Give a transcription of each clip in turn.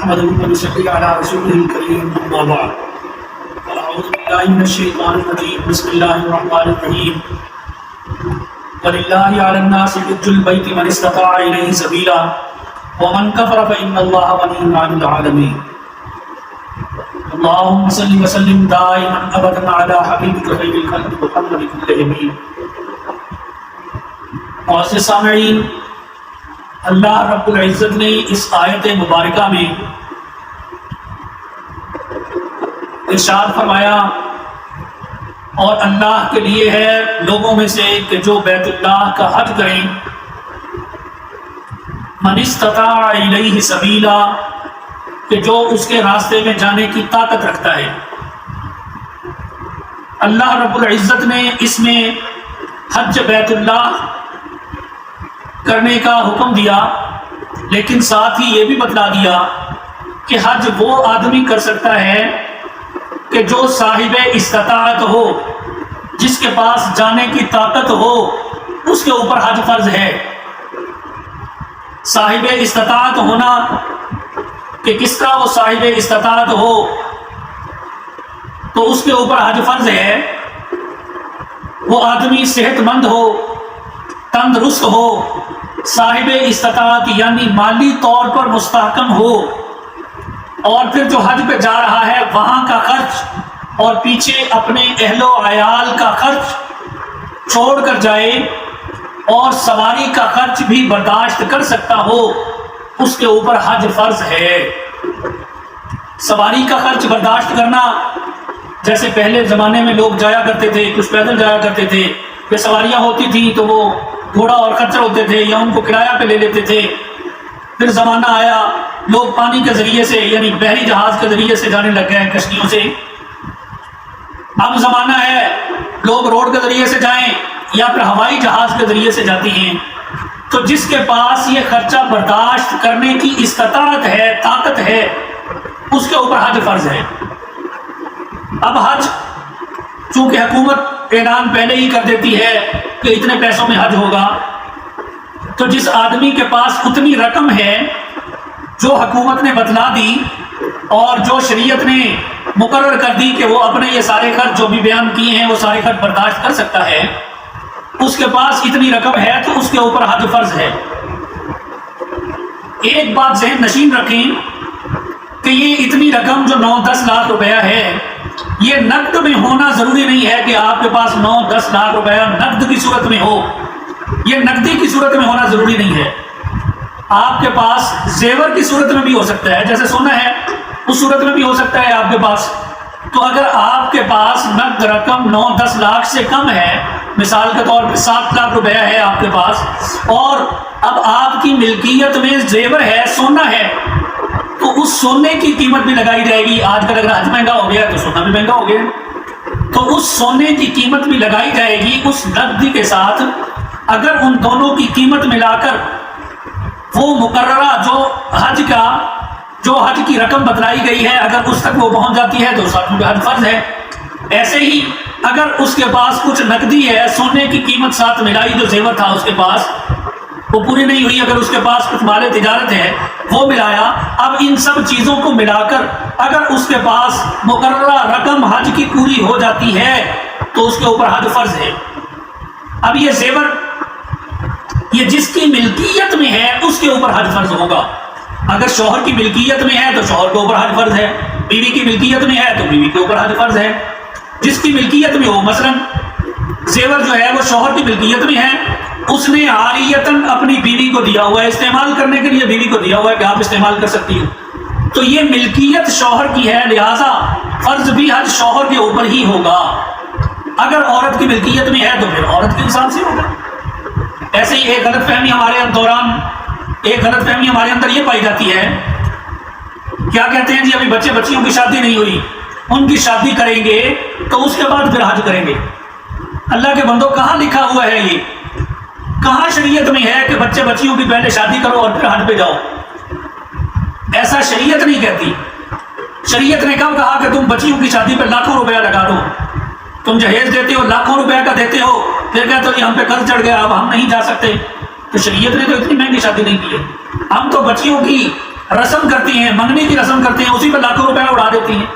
نحمده ونصلي على رسوله الكريم أما بعد أعوذ بالله من الشيطان الرجيم بسم الله الرحمن الرحيم ولله على الناس حج البيت من استطاع إليه سبيلا ومن كفر فإن الله غني عن العالمين اللهم صل وسلم دائما أبدا على حبيبك خير الخلق محمد كلهم. معزز سامعین، اللہ رب العزت نے اس آیت مبارکہ میں ارشاد فرمایا اور اللہ کے لیے ہے لوگوں میں سے کہ جو بیت اللہ کا حج کریں، من استطاع الیہ سبیلا، کہ جو اس کے راستے میں جانے کی طاقت رکھتا ہے. اللہ رب العزت نے اس میں حج بیت اللہ کرنے کا حکم دیا، لیکن ساتھ ہی یہ بھی بتلا دیا کہ حج وہ آدمی کر سکتا ہے کہ جو صاحب استطاعت ہو، جس کے پاس جانے کی طاقت ہو، اس کے اوپر حج فرض ہے. صاحب استطاعت ہونا کہ کس طرح وہ صاحب استطاعت ہو تو اس کے اوپر حج فرض ہے. وہ آدمی صحت مند ہو، تندرست ہو، صاحب استطاعت یعنی مالی طور پر مستحکم ہو، اور پھر جو حج پہ جا رہا ہے وہاں کا خرچ اور پیچھے اپنے اہل و عیال کا خرچ چھوڑ کر جائے اور سواری کا خرچ بھی برداشت کر سکتا ہو، اس کے اوپر حج فرض ہے. سواری کا خرچ برداشت کرنا، جیسے پہلے زمانے میں لوگ جایا کرتے تھے، کچھ پیدل جایا کرتے تھے، پھر سواریاں ہوتی تھیں تو وہ گھوڑا اور خچر ہوتے تھے یا ان کو کرایہ پہ لے لیتے تھے. پھر زمانہ آیا لوگ پانی کے ذریعے سے یعنی بحری جہاز کے ذریعے سے جانے لگ گئے، کشتیوں سے. اب زمانہ ہے لوگ روڈ کے ذریعے سے جائیں یا پھر ہوائی جہاز کے ذریعے سے جاتی ہیں. تو جس کے پاس یہ خرچہ برداشت کرنے کی استطاعت ہے، طاقت ہے، اس کے اوپر حج فرض ہے. اب حج چونکہ حکومت اعلان پہلے ہی کر دیتی ہے کہ اتنے پیسوں میں حج ہوگا، تو جس آدمی کے پاس اتنی رقم ہے جو حکومت نے بتلا دی اور جو شریعت نے مقرر کر دی کہ وہ اپنے یہ سارے خرچ جو بھی بیان کیے ہیں وہ سارے خرچ برداشت کر سکتا ہے، اس کے پاس اتنی رقم ہے تو اس کے اوپر حج فرض ہے. ایک بات ذہن نشین رکھیں کہ یہ اتنی رقم جو 9-10 لاکھ روپیہ ہے، یہ نقد میں ہونا ضروری نہیں ہے کہ آپ کے پاس 9-10 لاکھ روپیہ نقد کی صورت میں ہو. یہ نقدی کی صورت میں ہونا ضروری نہیں ہے. آپ کے پاس زیور کی صورت میں بھی ہو سکتا ہے، جیسے سونا ہے اس صورت میں بھی ہو سکتا ہے آپ کے پاس. تو اگر آپ کے پاس نقد رقم 9-10 لاکھ سے کم ہے، مثال کے طور پہ 7 لاکھ روپیہ ہے آپ کے پاس، اور اب آپ کی ملکیت میں زیور ہے، سونا ہے، تو اس سونے کی قیمت بھی لگائی جائے گی. آج کل اگر حج مہنگا ہو گیا تو سونا بھی مہنگا ہو گیا، تو اس سونے کی قیمت بھی لگائی جائے گی اس نقدی کے ساتھ. اگر ان دونوں کی قیمت ملا کر وہ مقررہ جو حج کی رقم بتلائی گئی ہے اگر اس تک وہ پہنچ جاتی ہے تو اس حج فرض ہے. ایسے ہی اگر اس کے پاس کچھ نقدی ہے، سونے کی قیمت ساتھ ملائی، جو زیور تھا اس کے پاس وہ پوری نہیں ہوئی، اگر اس کے پاس کچھ مال تجارت ہے وہ ملایا، اب ان سب چیزوں کو ملا کر اگر اس کے پاس مقررہ رقم حج کی پوری ہو جاتی ہے تو اس کے اوپر حج فرض ہے. اب یہ زیور یہ جس کی ملکیت میں ہے اس کے اوپر حج فرض ہوگا. اگر شوہر کی ملکیت میں ہے تو شوہر کے اوپر حج فرض ہے، بیوی کی ملکیت میں ہے تو بیوی کے اوپر حج فرض ہے. جس کی ملکیت میں ہو، مثلا زیور جو ہے وہ شوہر کی ملکیت میں ہے، اس نے عاریتاً اپنی بیوی کو دیا ہوا ہے، استعمال کرنے کے لیے بیوی کو دیا ہوا ہے کہ آپ استعمال کر سکتی ہو، تو یہ ملکیت شوہر کی ہے، لہذا فرض بھی حج شوہر کے اوپر ہی ہوگا. اگر عورت کی ملکیت میں ہے تو پھر عورت کے حساب سے ہوگا. ایسے ہی ایک غلط فہمی ہمارے اندر یہ پائی جاتی ہے، کیا کہتے ہیں جی ابھی بچیوں کی شادی نہیں ہوئی، ان کی شادی کریں گے تو اس کے بعد پھر حج کریں گے. اللہ کے بندوں، کہاں لکھا ہوا ہے یہ؟ کہاں شریعت میں ہے کہ بچیوں کی پہلے شادی کرو اور پھر حج پہ جاؤ؟ ایسا شریعت نہیں کہتی. شریعت نے کب کہا کہ تم بچیوں کی شادی پہ لاکھوں روپیہ لگا دو؟ تم جہیز دیتے ہو، لاکھوں روپیہ کا دیتے ہو، پھر کہتے ہو ہم پہ قرض چڑھ گیا اب ہم نہیں جا سکتے. تو شریعت نے تو اتنی مہنگی شادی نہیں کی ہے. ہم تو بچیوں کی رسم کرتی ہیں، منگنی کی رسم کرتی ہیں، اسی پہ لاکھوں روپے اڑا دیتی ہیں۔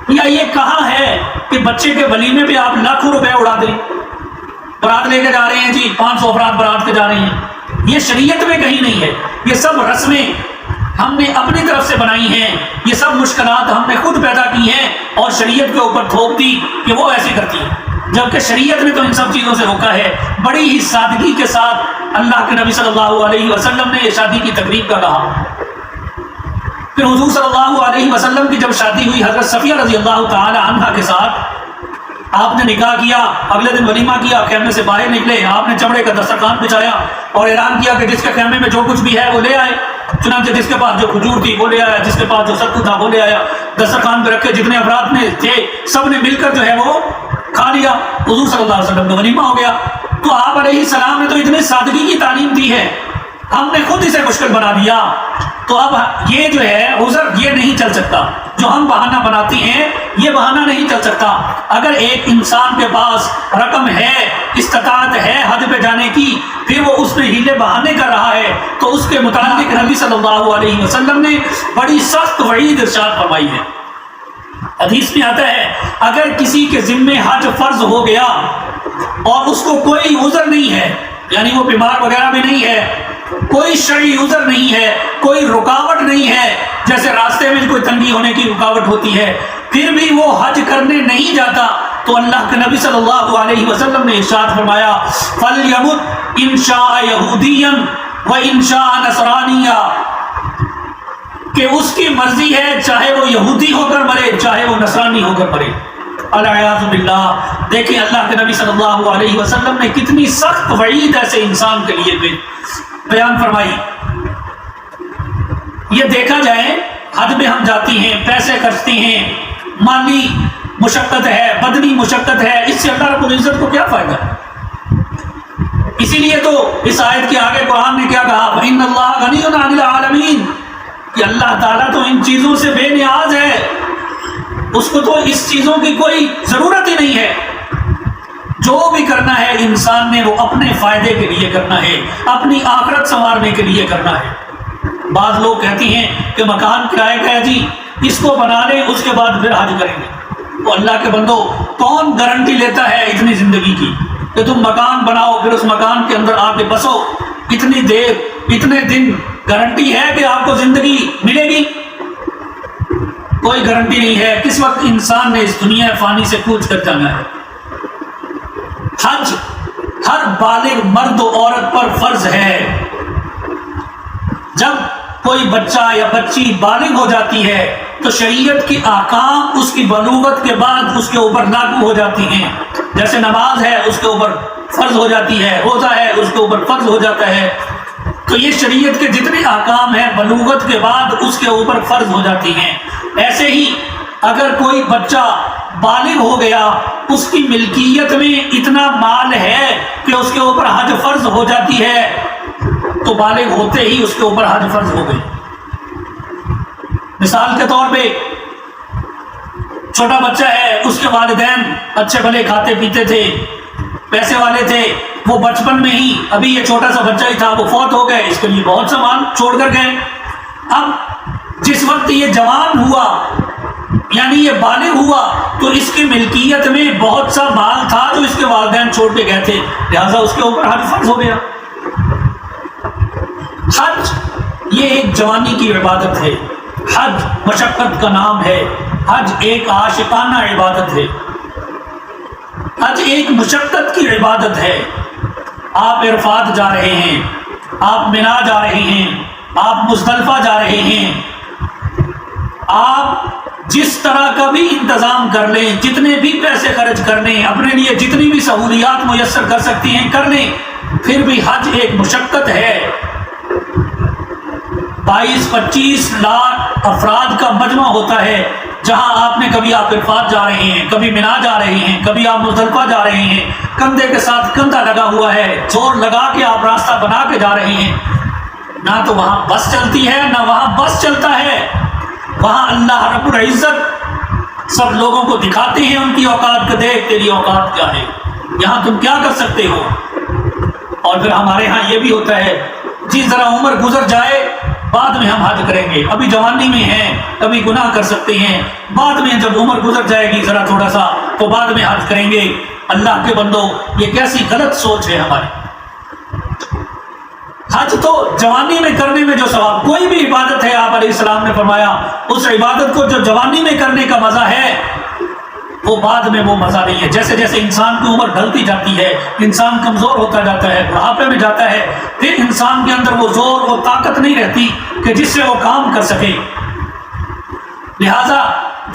یا یہ کہاں ہے کہ بچے کے ولیمے پہ آپ لاکھوں روپے اڑا دیں؟ برات لے کے جا رہے ہیں جی، 500 افراد برات کے جا رہے ہیں، یہ شریعت میں کہیں نہیں ہے۔ یہ سب رسمیں ہم نے اپنی طرف سے بنائی ہیں، یہ سب مشکلات ہم نے خود پیدا کی ہیں اور شریعت کے اوپر تھوپ دی کہ وہ ایسی کرتی ہے، جبکہ شریعت نے تو ان سب چیزوں سے روکا ہے۔ بڑی ہی سادگی کے ساتھ اللہ کے نبی صلی اللہ علیہ وسلم نے یہ شادی کی تقریب کا کہا۔ پھر حضور صلی اللہ علیہ وسلم کی جب شادی ہوئی حضرت صفیہ رضی اللہ تعالی عنہا کے ساتھ، آپ نے نکاح کیا، اگلے دن ولیمہ کیا، خیمے سے باہر نکلے، آپ نے چمڑے کا دسترخوان بچھایا اور اعلان کیا کہ جس کے خیمے میں جو کچھ بھی ہے وہ لے آئے۔ چنانچہ جس کے پاس جو کھجور تھی وہ لے آیا، جس کے پاس جو ستو تھا وہ لے آیا، دسترخوان پہ رکھے جتنے افراد میں تھے سب نے مل کر جو ہے وہ کھا لیا، حضور صلی اللہ علیہ وسلم کا ولیمہ ہو گیا۔ تو آپ علیہ السلام نے تو اتنی سادگی کی تعلیم دی ہے، ہم نے خود اسے مشکل بنا دیا۔ تو اب یہ جو ہے عذر یہ نہیں چل سکتا، جو ہم بہانہ بناتی ہیں یہ بہانہ نہیں چل سکتا۔ اگر ایک انسان کے پاس رقم ہے، استطاعت ہے حج پہ جانے کی، پھر وہ اس میں ہیلے بہانے کر رہا ہے، تو اس کے متعلق نبی صلی اللہ علیہ وسلم نے بڑی سخت وعید ارشاد فرمائی ہے۔ حدیث میں آتا ہے اگر کسی کے ذمے حج فرض ہو گیا اور اس کو کوئی عذر نہیں ہے، یعنی وہ بیمار وغیرہ بھی نہیں ہے، کوئی شرعی عذر نہیں ہے، کوئی رکاوٹ نہیں ہے، جیسے راستے میں کوئی تنگی ہونے کی رکاوٹ ہوتی ہے، پھر بھی وہ حج کرنے نہیں جاتا، تو اللہ کے نبی صلی اللہ علیہ وسلم نے ارشاد فرمایا فَلْيَمُتْ إِنْ شَاءَ يَهُودِيًّا وَإِنْ شَاءَ نَصْرَانِيًّا، کہ اس کی مرضی ہے چاہے وہ یہودی ہو کر مرے چاہے وہ نصرانی ہو کر مرے۔ العیاذ باللہ۔ دیکھیں اللہ کے نبی صلی اللہ علیہ وسلم نے کتنی سخت وعید ایسے انسان کے لیے بیان فرمائی۔ یہ دیکھا جائے حج میں ہم جاتی ہیں، پیسے خرچتی ہیں، مالی مشقت ہے، بدنی مشقت ہے، اس سے اللہ رب العزت کو کیا فائدہ ہے؟ اسی لیے تو اس آیت کے آگے قرآن نے کیا کہا فَإِنَّ اللَّهَ غَنِيٌّ عَنِ الْعَالَمِينَ، کہ اللہ تعالیٰ تو ان چیزوں سے بے نیاز ہے، اس کو تو اس چیزوں کی کوئی ضرورت ہی نہیں ہے۔ جو بھی کرنا ہے انسان نے وہ اپنے فائدے کے لیے کرنا ہے، اپنی آخرت سنوارنے کے لیے کرنا ہے۔ بعض لوگ کہتی ہیں کہ مکان کرائے کا ہے جی، اس کو بنا لیں اس کے بعد پھر حج کریں گے۔ تو اللہ کے بندو، کون گارنٹی لیتا ہے اتنی زندگی کی کہ تم مکان بناؤ پھر اس مکان کے اندر آ کے بسو، اتنی دیر اتنے دن گارنٹی ہے کہ آپ کو زندگی ملے گی؟ کوئی گارنٹی نہیں ہے۔ کس وقت انسان نے اس دنیا فانی سے کوچ کر جانا ہے۔ حج ہر بالغ مرد و عورت پر فرض ہے۔ جب کوئی بچہ یا بچی بالغ ہو جاتی ہے تو شریعت کی احکام اس کی بلوغت کے بعد اس کے اوپر لاگو ہو جاتی ہیں۔ جیسے نماز ہے اس کے اوپر فرض ہو جاتی ہے، روزہ ہے اس کے اوپر فرض ہو جاتا ہے، تو یہ شریعت کے جتنے احکام ہیں بلوغت کے بعد اس کے اوپر فرض ہو جاتی ہیں۔ ایسے ہی اگر کوئی بچہ بالغ ہو گیا، اس کی ملکیت میں اتنا مال ہے کہ اس کے اوپر حج فرض ہو جاتی ہے، تو بالغ ہوتے ہی اس کے اوپر حج فرض ہو گئی۔ مثال کے طور پہ چھوٹا بچہ ہے، اس کے والدین اچھے بھلے کھاتے پیتے تھے، پیسے والے تھے، وہ بچپن میں ہی، ابھی یہ چھوٹا سا بچہ ہی تھا، وہ فوت ہو گئے، اس کے لیے بہت سا مال چھوڑ کر گئے۔ اب جس وقت یہ جوان ہوا یعنی یہ بالغ ہوا تو اس کی ملکیت میں بہت سا مال تھا جو اس کے والدین چھوڑ کے گئے تھے، لہذا اس کے اوپر حج فرض ہو گیا۔ حج یہ ایک جوانی کی عبادت ہے، حج مشقت کا نام ہے، حج ایک عاشقانہ عبادت ہے، حج ایک مشقت کی عبادت ہے۔ آپ عرفات جا رہے ہیں، آپ منا جا رہے ہیں، آپ مزدلفہ جا رہے ہیں، آپ جس طرح کا بھی انتظام کر لیں، جتنے بھی پیسے خرچ کر لیں، اپنے لیے جتنی بھی سہولیات میسر کر سکتی ہیں کر لیں، پھر بھی حج ایک مشقت ہے۔ 22-25 لاکھ افراد کا مجمع ہوتا ہے، جہاں آپ نے کبھی آپ عرفات جا رہے ہیں، کبھی منا جا رہے ہیں، کبھی آپ مزدلفہ جا رہے ہیں، کندھے کے ساتھ کندھا لگا ہوا ہے، زور لگا کے آپ راستہ بنا کے جا رہے ہیں۔ نہ تو وہاں بس چلتی ہے نہ وہاں بس چلتا ہے، وہاں اللہ رب العزت سب لوگوں کو دکھاتے ہیں ان کی اوقات کو، دیکھ تیری اوقات کیا ہے، یہاں تم کیا کر سکتے ہو۔ اور پھر ہمارے ہاں یہ بھی ہوتا ہے جی ذرا عمر گزر جائے بعد میں ہم حج کریں گے، ابھی جوانی میں ہیں، کبھی گناہ کر سکتے ہیں، بعد میں جب عمر گزر جائے گی ذرا تھوڑا سا تو بعد میں حج کریں گے۔ اللہ کے بندو، یہ کیسی غلط سوچ ہے ہماری۔ حج تو جوانی میں کرنے میں جو ثواب، کوئی بھی عبادت ہے، آپ علیہ السلام نے فرمایا اس عبادت کو جو جوانی میں کرنے کا مزہ ہے وہ بعد میں وہ مزہ نہیں ہے۔ جیسے جیسے انسان کی عمر ڈھلتی جاتی ہے، انسان کمزور ہوتا جاتا ہے، بڑھاپے میں جاتا ہے، پھر انسان کے اندر وہ زور، وہ طاقت نہیں رہتی کہ جس سے وہ کام کر سکے۔ لہذا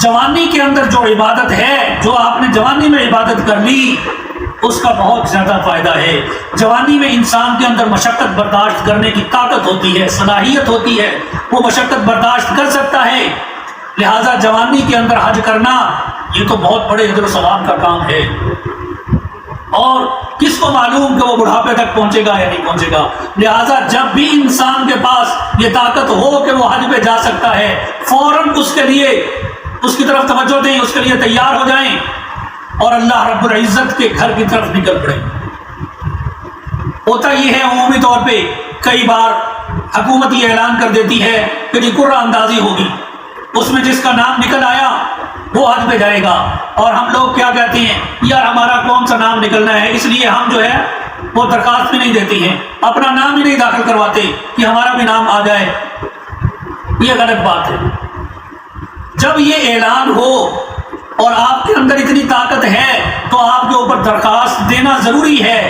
جوانی کے اندر جو عبادت ہے، جو آپ نے جوانی میں عبادت کر لی، اس کا بہت زیادہ فائدہ ہے۔ جوانی میں انسان کے اندر مشقت برداشت کرنے کی طاقت ہوتی ہے، صلاحیت ہوتی ہے، وہ مشقت برداشت کر سکتا ہے۔ لہذا جوانی کے اندر حج کرنا یہ تو بہت بڑے اجر و ثواب کا کام ہے، اور کس کو معلوم کہ وہ بڑھاپے تک پہنچے گا یا نہیں پہنچے گا۔ لہذا جب بھی انسان کے پاس یہ طاقت ہو کہ وہ حج پہ جا سکتا ہے، فوراً اس کے لیے اس کی طرف توجہ دیں، اس کے لیے تیار ہو جائیں اور اللہ رب العزت کے گھر کی طرف نکل پڑیں۔ ہوتا یہ ہے عمومی طور پہ کئی بار حکومت یہ اعلان کر دیتی ہے کہ جی قرعہ اندازی ہوگی، اس میں جس کا نام نکل آیا وہ حج پہ جائے گا، اور ہم لوگ کیا کہتے ہیں، یار ہمارا کون سا نام نکلنا ہے، اس لیے ہم جو ہے وہ درخواست بھی نہیں دیتے ہیں، اپنا نام ہی نہیں داخل کرواتے کہ ہمارا بھی نام آ جائے۔ یہ غلط بات ہے۔ جب یہ اعلان ہو اور آپ کے اندر اتنی طاقت ہے تو آپ کے اوپر درخواست دینا ضروری ہے۔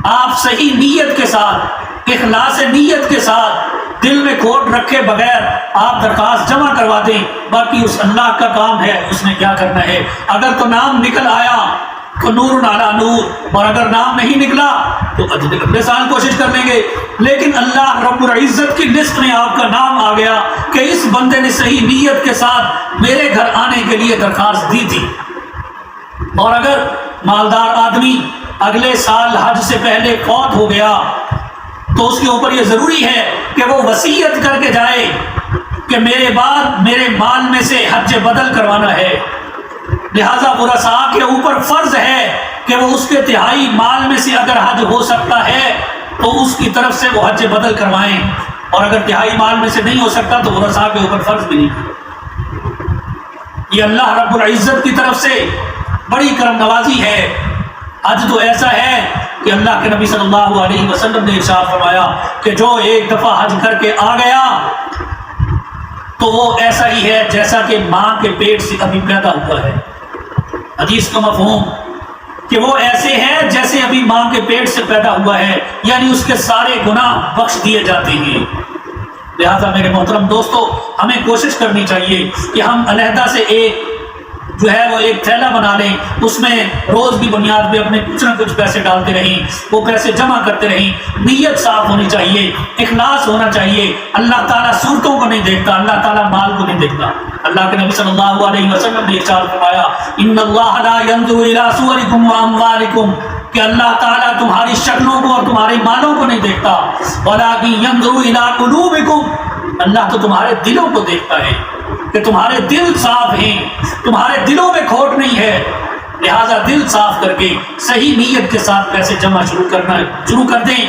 آپ صحیح نیت کے ساتھ، اخلاص نیت کے ساتھ، دل میں کھوٹ رکھے بغیر آپ درخواست جمع کروا دیں، باقی اس اللہ کا کام ہے، اس نے کیا کرنا ہے۔ اگر تو نام نکل آیا تو نور علی نور، اور اگر نام نہیں نکلا تو اگلے سال کوشش کر لیں گے۔ لیکن اللہ رب العزت کی لسٹ میں آپ کا نام آ گیا کہ اس بندے نے صحیح نیت کے ساتھ میرے گھر آنے کے لیے درخواست دی تھی۔ اور اگر مالدار آدمی اگلے سال حج سے پہلے فوت ہو گیا تو اس کے اوپر یہ ضروری ہے کہ وہ وصیت کر کے جائے کہ میرے بعد میرے مال میں سے حج بدل کروانا ہے۔ لہذا ورثاء کے اوپر فرض ہے کہ وہ اس کے تہائی مال میں سے اگر حج ہو سکتا ہے تو اس کی طرف سے وہ حج بدل کروائیں، اور اگر تہائی مال میں سے نہیں ہو سکتا تو ورثاء کے اوپر فرض بھی نہیں۔ یہ اللہ رب العزت کی طرف سے بڑی کرم نوازی ہے۔ حج تو ایسا ہے کہ اللہ کے نبی صلی اللہ علیہ وسلم نے ارشاد فرمایا کہ جو ایک دفعہ حج کر کے آ گیا تو وہ ایسا ہی ہے جیسا کہ ماں کے پیٹ سے ابھی پیدا ہوا ہے۔ حدیث کا مفہوم کہ وہ ایسے ہیں جیسے ابھی ماں کے پیٹ سے پیدا ہوا ہے، یعنی اس کے سارے گناہ بخش دیے جاتے ہیں۔ لہذا میرے محترم دوستو، ہمیں کوشش کرنی چاہیے کہ ہم علیحدہ سے ایک جو ہے وہ ایک تھیلا بنا لیں، اس میں روز کی بنیاد پہ اپنے کچھ نہ کچھ پیسے ڈالتے رہیں، وہ پیسے جمع کرتے رہیں۔ نیت صاف ہونی چاہیے، اخلاص ہونا چاہیے۔ اللہ تعالیٰ صورتوں کو نہیں دیکھتا، اللہ تعالیٰ مال کو نہیں دیکھتا۔ اللہ کے نبی صلی اللہ علیہ وسلم نے ارشاد فرمایا ان اللہ لا ينظر الى صورکم واموالکم، کہ اللہ تعالیٰ تمہاری شکلوں کو اور تمہارے مالوں کو نہیں دیکھتا، ولکن ينظر الى قلوبکم، اللہ تو تمہارے دلوں کو دیکھتا ہے کہ تمہارے دل صاف ہیں، تمہارے دلوں میں کھوٹ نہیں ہے۔ لہذا دل صاف کر کے صحیح نیت کے ساتھ پیسے جمع شروع کر دیں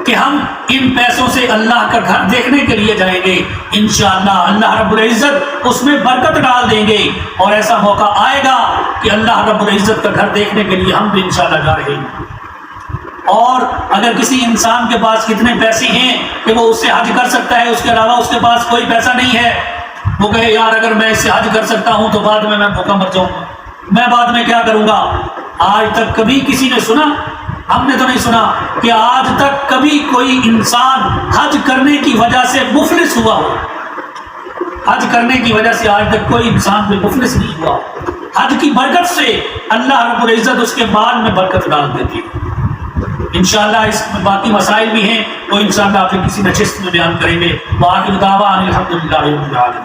کہ ہم ان پیسوں سے اللہ کا گھر دیکھنے کے لیے جائیں گے۔ انشاءاللہ اللہ رب العزت اس میں برکت ڈال دیں گے، اور ایسا موقع آئے گا کہ اللہ رب العزت کا گھر دیکھنے کے لیے ہم بھی انشاءاللہ جا رہے ہیں۔ اور اگر کسی انسان کے پاس کتنے پیسے ہیں کہ وہ اس سے حج کر سکتا ہے، اس کے علاوہ اس کے پاس کوئی پیسہ نہیں ہے، وہ کہے یار اگر میں اس سے حج کر سکتا ہوں تو بعد میں بھوکا مر جاؤں گا، میں بعد میں کیا کروں گا۔ آج تک کبھی کسی نے سنا، ہم نے تو نہیں سنا کہ آج تک کبھی کوئی انسان حج کرنے کی وجہ سے مفلس ہوا ہو۔ حج کرنے کی وجہ سے آج تک کوئی انسان بھی مفلس نہیں ہوا۔ حج کی برکت سے اللہ رب العزت اس کے مال میں برکت ڈال دیتی ہے۔ انشاءاللہ اس میں باقی مسائل بھی ہیں، وہ انشاءاللہ آپ کسی نشست میں بیان کریں گے۔ وآخر دعوانا الحمدللہ رب العالمین۔